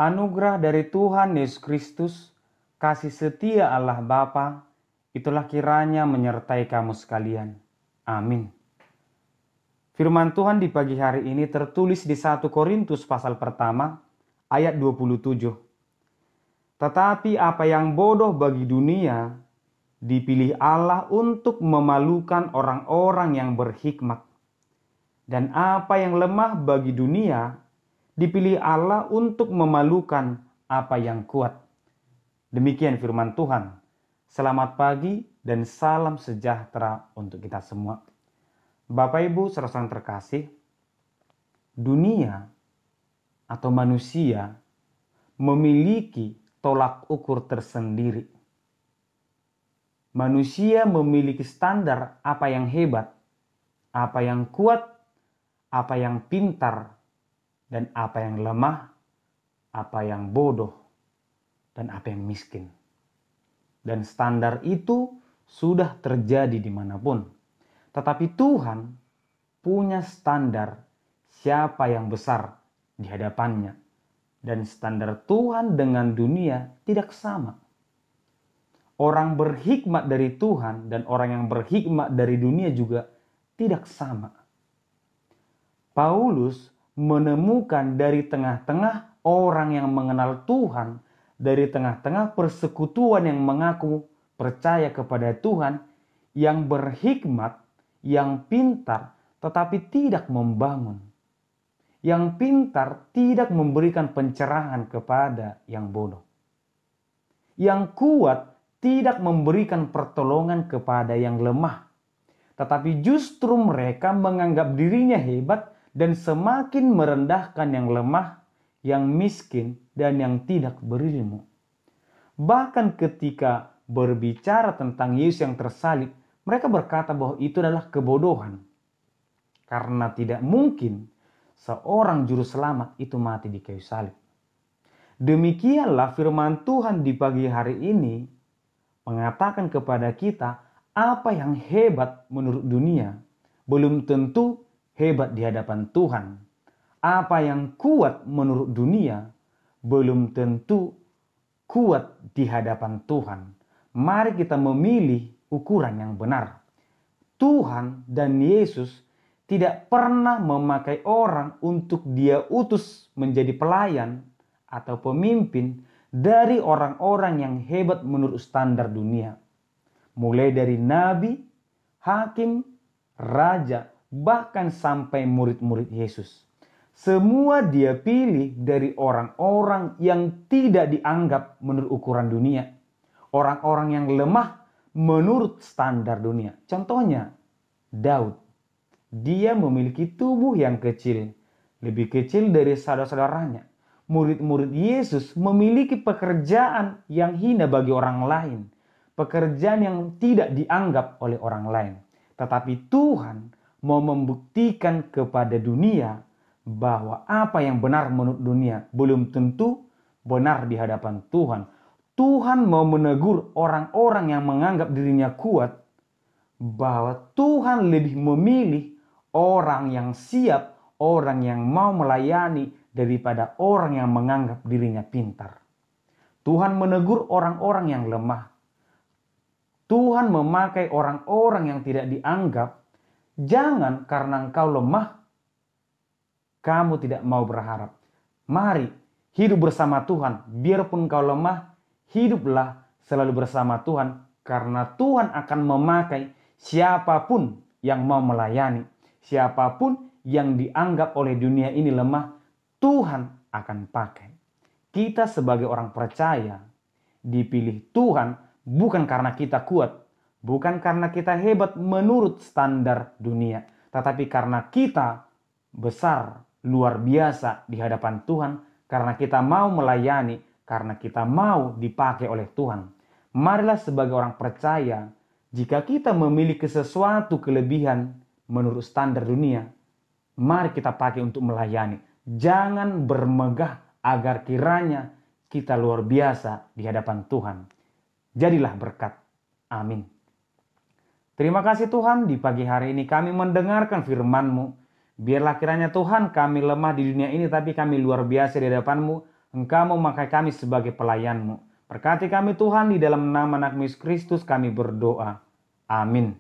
Anugerah dari Tuhan Yesus Kristus, kasih setia Allah Bapa, itulah kiranya menyertai kamu sekalian. Amin. Firman Tuhan di pagi hari ini tertulis di 1 Korintus pasal pertama, ayat 27. Tetapi apa yang bodoh bagi dunia, dipilih Allah untuk memalukan orang-orang yang berhikmat. Dan apa yang lemah bagi dunia, dipilih Allah untuk memalukan apa yang kuat. Demikian firman Tuhan. Selamat pagi dan salam sejahtera untuk kita semua. Bapak Ibu saudara terkasih, dunia atau manusia memiliki tolak ukur tersendiri. Manusia memiliki standar apa yang hebat, apa yang kuat, apa yang pintar, dan apa yang lemah, apa yang bodoh, dan apa yang miskin. Dan standar itu sudah terjadi dimanapun. Tetapi Tuhan punya standar siapa yang besar di hadapannya. Dan standar Tuhan dengan dunia tidak sama. Orang berhikmat dari Tuhan dan orang yang berhikmat dari dunia juga tidak sama. Paulus menemukan dari tengah-tengah orang yang mengenal Tuhan, dari tengah-tengah persekutuan yang mengaku percaya kepada Tuhan, yang berhikmat, yang pintar, tetapi tidak membangun. Yang pintar tidak memberikan pencerahan kepada yang bodoh. Yang kuat tidak memberikan pertolongan kepada yang lemah. Tetapi justru mereka menganggap dirinya hebat dan semakin merendahkan yang lemah, yang miskin, dan yang tidak berilmu. Bahkan ketika berbicara tentang Yesus yang tersalib, mereka berkata bahwa itu adalah kebodohan. Karena tidak mungkin seorang juru selamat itu mati di kayu salib. Demikianlah firman Tuhan di pagi hari ini mengatakan kepada kita apa yang hebat menurut dunia belum tentu hebat di hadapan Tuhan. Apa yang kuat menurut dunia belum tentu kuat di hadapan Tuhan. Mari kita memilih ukuran yang benar. Tuhan dan Yesus tidak pernah memakai orang untuk dia utus menjadi pelayan atau pemimpin dari orang-orang yang hebat menurut standar dunia. Mulai dari nabi, hakim, raja, bahkan sampai murid-murid Yesus. Semua dia pilih dari orang-orang yang tidak dianggap menurut ukuran dunia. Orang-orang yang lemah menurut standar dunia. Contohnya, Daud. Dia memiliki tubuh yang kecil, lebih kecil dari saudara-saudaranya. Murid-murid Yesus memiliki pekerjaan yang hina bagi orang lain. Pekerjaan yang tidak dianggap oleh orang lain. Tetapi Tuhan mau membuktikan kepada dunia bahwa apa yang benar menurut dunia belum tentu benar di hadapan Tuhan. Tuhan mau menegur orang-orang yang menganggap dirinya kuat bahwa Tuhan lebih memilih orang yang siap, orang yang mau melayani daripada orang yang menganggap dirinya pintar. Tuhan menegur orang-orang yang lemah. Tuhan memakai orang-orang yang tidak dianggap. Jangan karena engkau lemah, kamu tidak mau berharap. Mari hidup bersama Tuhan. Biarpun engkau lemah, hiduplah selalu bersama Tuhan. Karena Tuhan akan memakai siapapun yang mau melayani. Siapapun yang dianggap oleh dunia ini lemah, Tuhan akan pakai. Kita sebagai orang percaya dipilih Tuhan bukan karena kita kuat, bukan karena kita hebat menurut standar dunia, tetapi karena kita besar, luar biasa di hadapan Tuhan, karena kita mau melayani, karena kita mau dipakai oleh Tuhan. Marilah sebagai orang percaya, jika kita memiliki sesuatu kelebihan menurut standar dunia, mari kita pakai untuk melayani. Jangan bermegah agar kiranya kita luar biasa di hadapan Tuhan. Jadilah berkat. Amin. Terima kasih Tuhan, di pagi hari ini kami mendengarkan firman-Mu. Biarlah kiranya Tuhan kami lemah di dunia ini, tapi kami luar biasa di hadapan-Mu. Engkau memakai kami sebagai pelayan-Mu. Berkati kami Tuhan, di dalam nama anak Yesus Kristus kami berdoa. Amin.